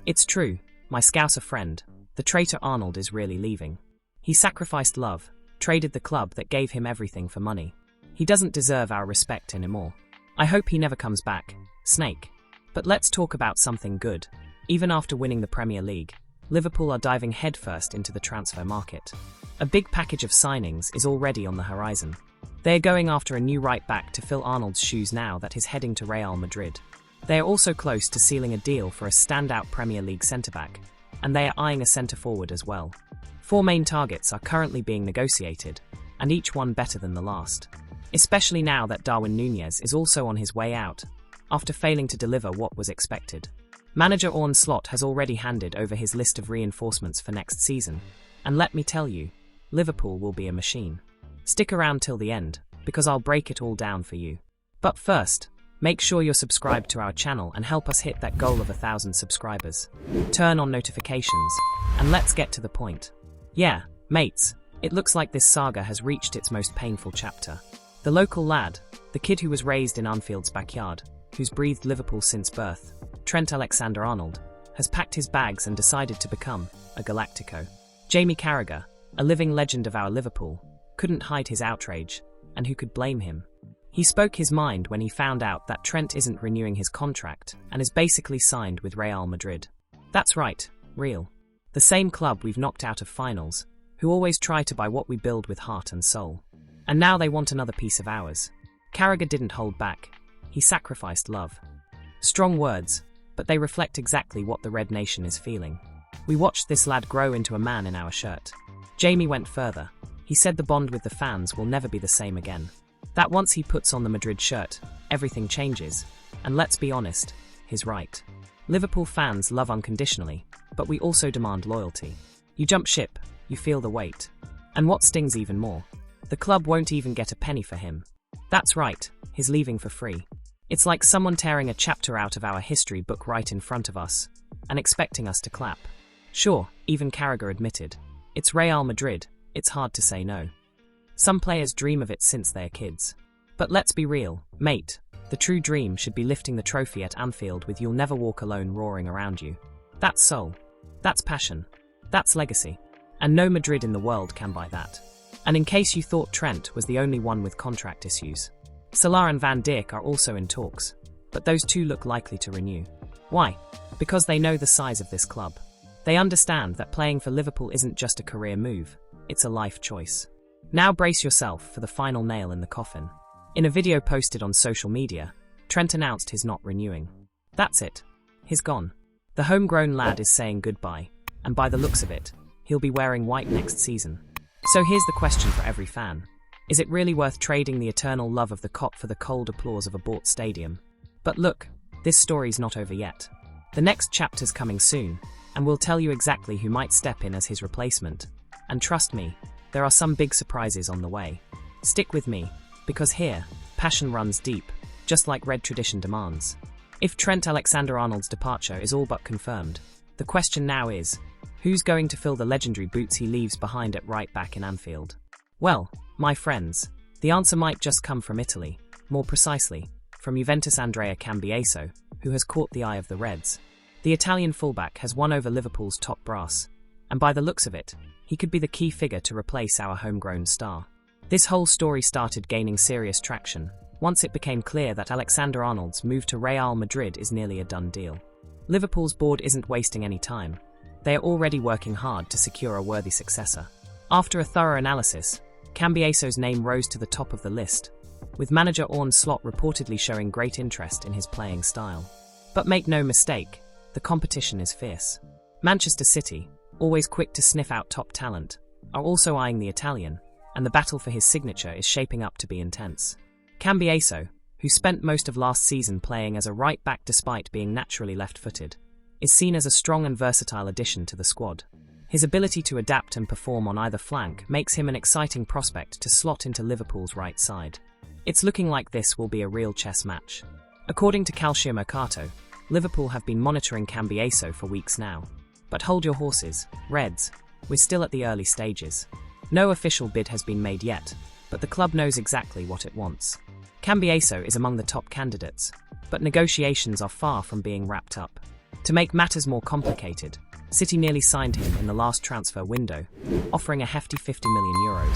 It's true, my Scouser friend, the traitor Arnold is really leaving. He sacrificed love, traded the club that gave him everything for money. He doesn't deserve our respect anymore. I hope he never comes back, Snake. But let's talk about something good. Even after winning the Premier League, Liverpool are diving headfirst into the transfer market. A big package of signings is already on the horizon. They are going after a new right-back to fill Arnold's shoes now that he's heading to Real Madrid. They are also close to sealing a deal for a standout Premier League centre-back, and they are eyeing a centre-forward as well. 4 main targets are currently being negotiated, and each one better than the last. Especially now that Darwin Núñez is also on his way out, after failing to deliver what was expected. Manager Arne Slot has already handed over his list of reinforcements for next season, and let me tell you, Liverpool will be a machine. Stick around till the end, because I'll break it all down for you. But first, make sure you're subscribed to our channel and help us hit that goal of 1,000 subscribers. Turn on notifications, and let's get to the point. Yeah, mates, it looks like this saga has reached its most painful chapter. The local lad, the kid who was raised in Anfield's backyard, who's breathed Liverpool since birth, Trent Alexander-Arnold, has packed his bags and decided to become a Galactico. Jamie Carragher, a living legend of our Liverpool, couldn't hide his outrage, and who could blame him? He spoke his mind when he found out that Trent isn't renewing his contract and is basically signed with Real Madrid. That's right, Real. The same club we've knocked out of finals, who always try to buy what we build with heart and soul. And now they want another piece of ours. Carragher didn't hold back. He sacrificed love. Strong words, but they reflect exactly what the Red Nation is feeling. We watched this lad grow into a man in our shirt. Jamie went further. He said the bond with the fans will never be the same again. That once he puts on the Madrid shirt, everything changes. And let's be honest, he's right. Liverpool fans love unconditionally, but we also demand loyalty. You jump ship, you feel the weight. And what stings even more? The club won't even get a penny for him. That's right, he's leaving for free. It's like someone tearing a chapter out of our history book right in front of us, and expecting us to clap. Sure, even Carragher admitted. It's Real Madrid, it's hard to say no. Some players dream of it since they're kids. But let's be real, mate, the true dream should be lifting the trophy at Anfield with "You'll Never Walk Alone" roaring around you. That's soul. That's passion. That's legacy. And no Madrid in the world can buy that. And in case you thought Trent was the only one with contract issues, Salah and Van Dijk are also in talks, but those two look likely to renew. Why? Because they know the size of this club. They understand that playing for Liverpool isn't just a career move, it's a life choice. Now brace yourself for the final nail in the coffin. In a video posted on social media, Trent announced he's not renewing. That's it. He's gone. The homegrown lad is saying goodbye, and by the looks of it, he'll be wearing white next season. So here's the question for every fan. Is it really worth trading the eternal love of the cop for the cold applause of a bought stadium? But look, this story's not over yet. The next chapter's coming soon, and we'll tell you exactly who might step in as his replacement. And trust me, there are some big surprises on the way. Stick with me, because here, passion runs deep, just like red tradition demands. If Trent Alexander-Arnold's departure is all but confirmed, the question now is, who's going to fill the legendary boots he leaves behind at right back in Anfield? Well, my friends, the answer might just come from Italy, more precisely, from Juventus' Andrea Cambiaso, who has caught the eye of the Reds. The Italian fullback has won over Liverpool's top brass, and by the looks of it, he could be the key figure to replace our homegrown star. This whole story started gaining serious traction once it became clear that Alexander-Arnold's move to Real Madrid is nearly a done deal. Liverpool's board isn't wasting any time. They are already working hard to secure a worthy successor. After a thorough analysis, Cambiaso's name rose to the top of the list, with manager Arne Slot reportedly showing great interest in his playing style. But make no mistake, the competition is fierce. Manchester City, always quick to sniff out top talent, are also eyeing the Italian, and the battle for his signature is shaping up to be intense. Cambiaso, who spent most of last season playing as a right-back despite being naturally left-footed, is seen as a strong and versatile addition to the squad. His ability to adapt and perform on either flank makes him an exciting prospect to slot into Liverpool's right side. It's looking like this will be a real chess match. According to Calciomercato, Liverpool have been monitoring Cambiaso for weeks now. But hold your horses, Reds, we're still at the early stages. No official bid has been made yet, but the club knows exactly what it wants. Cambiaso is among the top candidates, but negotiations are far from being wrapped up. To make matters more complicated, City nearly signed him in the last transfer window, offering a hefty €50 million.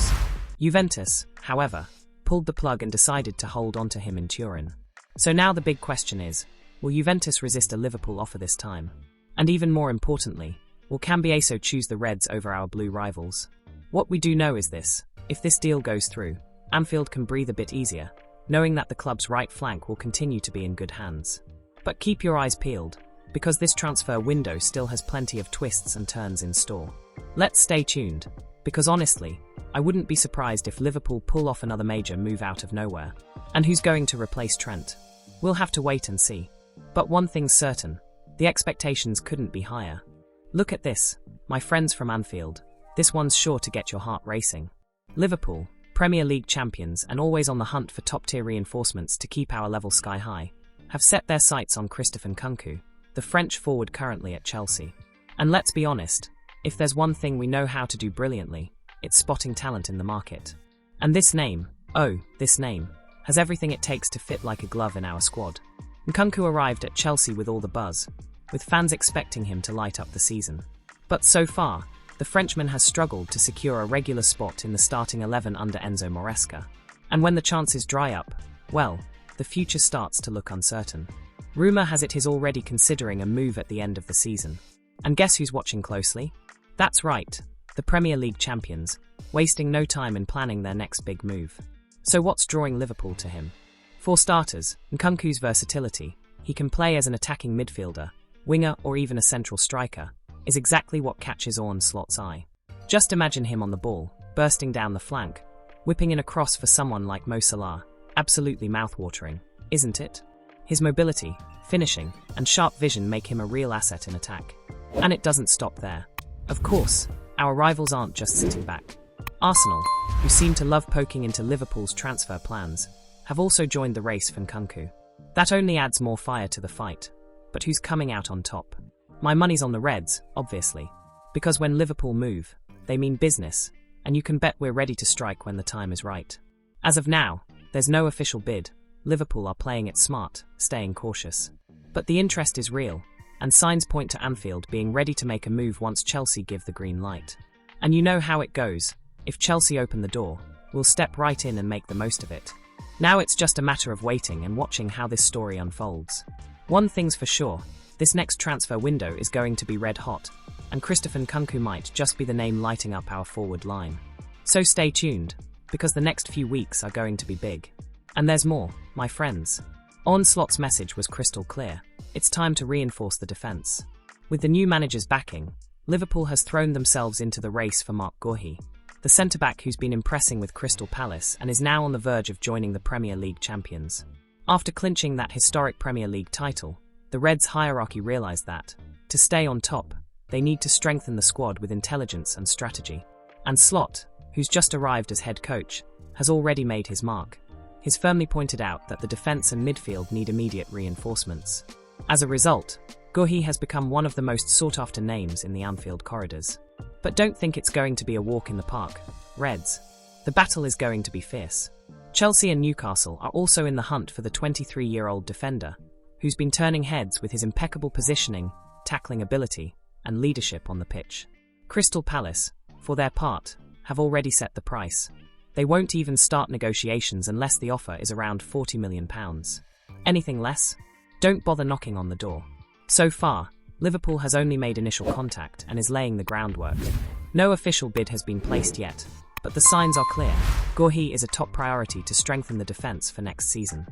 Juventus, however, pulled the plug and decided to hold on to him in Turin. So now the big question is, will Juventus resist a Liverpool offer this time? And even more importantly, will Cambiaso choose the Reds over our blue rivals? What we do know is this: if this deal goes through, Anfield can breathe a bit easier, knowing that the club's right flank will continue to be in good hands. But keep your eyes peeled, because this transfer window still has plenty of twists and turns in store. Let's stay tuned, because honestly, I wouldn't be surprised if Liverpool pull off another major move out of nowhere. And who's going to replace Trent? We'll have to wait and see. But one thing's certain, the expectations couldn't be higher. Look at this, my friends from Anfield. This one's sure to get your heart racing. Liverpool, Premier League champions and always on the hunt for top-tier reinforcements to keep our level sky high, have set their sights on Christopher Nkunku, the French forward currently at Chelsea. And let's be honest, if there's one thing we know how to do brilliantly, it's spotting talent in the market. And this name, this name, has everything it takes to fit like a glove in our squad. Nkunku arrived at Chelsea with all the buzz, with fans expecting him to light up the season. But so far, the Frenchman has struggled to secure a regular spot in the starting 11 under Enzo Maresca. And when the chances dry up, well, the future starts to look uncertain. Rumour has it he's already considering a move at the end of the season. And guess who's watching closely? That's right, the Premier League champions, wasting no time in planning their next big move. So what's drawing Liverpool to him? For starters, Nkunku's versatility. He can play as an attacking midfielder, winger or even a central striker, is exactly what catches Slot's eye. Just imagine him on the ball, bursting down the flank, whipping in a cross for someone like Mo Salah. Absolutely mouthwatering, isn't it? His mobility, finishing, and sharp vision make him a real asset in attack. And it doesn't stop there. Of course, our rivals aren't just sitting back. Arsenal, who seem to love poking into Liverpool's transfer plans, have also joined the race for Nkunku. That only adds more fire to the fight. But who's coming out on top? My money's on the Reds, obviously. Because when Liverpool move, they mean business, and you can bet we're ready to strike when the time is right. As of now, there's no official bid. Liverpool are playing it smart, staying cautious. But the interest is real, and signs point to Anfield being ready to make a move once Chelsea give the green light. And you know how it goes. If Chelsea open the door, we'll step right in and make the most of it. Now it's just a matter of waiting and watching how this story unfolds. One thing's for sure, this next transfer window is going to be red hot, and Christopher Nkunku might just be the name lighting up our forward line. So stay tuned, because the next few weeks are going to be big. And there's more, my friends. Slot's message was crystal clear. It's time to reinforce the defence. With the new manager's backing, Liverpool has thrown themselves into the race for Marc Guehi, the centre-back who's been impressing with Crystal Palace and is now on the verge of joining the Premier League champions. After clinching that historic Premier League title, the Reds' hierarchy realised that, to stay on top, they need to strengthen the squad with intelligence and strategy. And Slot, who's just arrived as head coach, has already made his mark. He's firmly pointed out that the defence and midfield need immediate reinforcements. As a result, Guehi has become one of the most sought-after names in the Anfield corridors. But don't think it's going to be a walk in the park, Reds. The battle is going to be fierce. Chelsea and Newcastle are also in the hunt for the 23-year-old defender, who's been turning heads with his impeccable positioning, tackling ability, and leadership on the pitch. Crystal Palace, for their part, have already set the price. They won't even start negotiations unless the offer is around £40 million. Anything less? Don't bother knocking on the door. So far, Liverpool has only made initial contact and is laying the groundwork. No official bid has been placed yet, but the signs are clear. Guehi is a top priority to strengthen the defence for next season.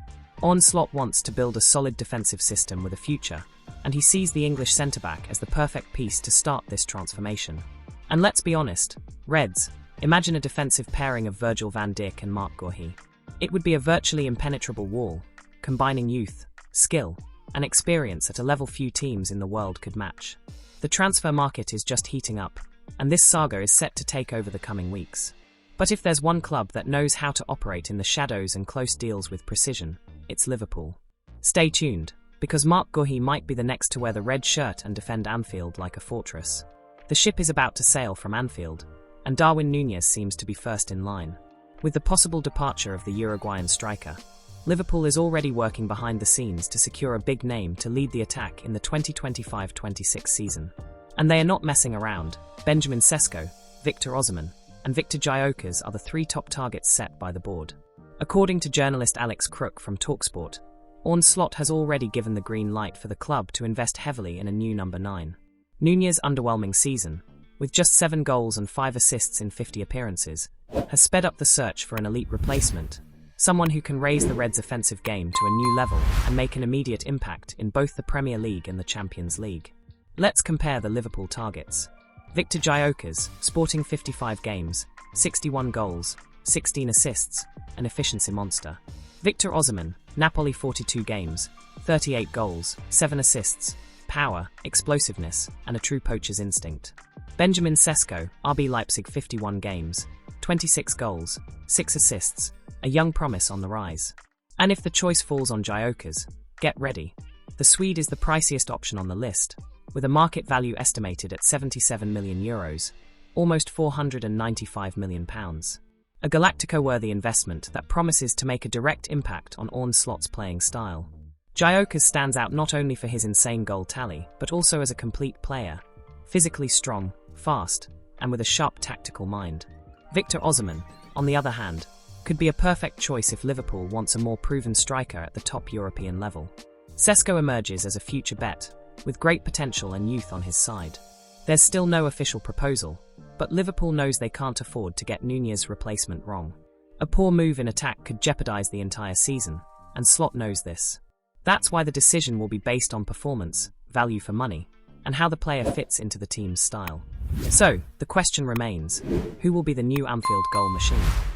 Slot wants to build a solid defensive system with a future, and he sees the English centre-back as the perfect piece to start this transformation. And let's be honest, Reds, imagine a defensive pairing of Virgil van Dijk and Marc Guehi. It would be a virtually impenetrable wall, combining youth, skill, and experience at a level few teams in the world could match. The transfer market is just heating up, and this saga is set to take over the coming weeks. But if there's one club that knows how to operate in the shadows and close deals with precision, it's Liverpool. Stay tuned, because Marc Guehi might be the next to wear the red shirt and defend Anfield like a fortress. The ship is about to sail from Anfield, and Darwin Núñez seems to be first in line. With the possible departure of the Uruguayan striker, Liverpool is already working behind the scenes to secure a big name to lead the attack in the 2025-26 season. And they are not messing around. Benjamin Sesko, Victor Osimhen, and Victor Gyökeres are the three top targets set by the board. According to journalist Alex Crook from TalkSport, Arne Slot has already given the green light for the club to invest heavily in a new number 9. Nunez's underwhelming season, with just 7 goals and 5 assists in 50 appearances, has sped up the search for an elite replacement, someone who can raise the Reds' offensive game to a new level and make an immediate impact in both the Premier League and the Champions League. Let's compare the Liverpool targets. Victor Gyökeres, sporting 55 games, 61 goals, 16 assists, an efficiency monster. Victor Osimhen, Napoli 42 games, 38 goals, 7 assists, power, explosiveness, and a true poacher's instinct. Benjamin Sesko, RB Leipzig 51 games, 26 goals, 6 assists, a young promise on the rise. And if the choice falls on Gyökeres, get ready. The Swede is the priciest option on the list, with a market value estimated at €77 million, almost £495 million. A Galactico-worthy investment that promises to make a direct impact on Arne Slot's playing style. Gyökeres stands out not only for his insane goal tally, but also as a complete player, physically strong, fast, and with a sharp tactical mind. Victor Osimhen, on the other hand, could be a perfect choice if Liverpool wants a more proven striker at the top European level. Sesko emerges as a future bet, with great potential and youth on his side. There's still no official proposal, but Liverpool knows they can't afford to get Nunez's replacement wrong. A poor move in attack could jeopardise the entire season, and Slot knows this. That's why the decision will be based on performance, value for money, and how the player fits into the team's style. So, the question remains, who will be the new Anfield goal machine?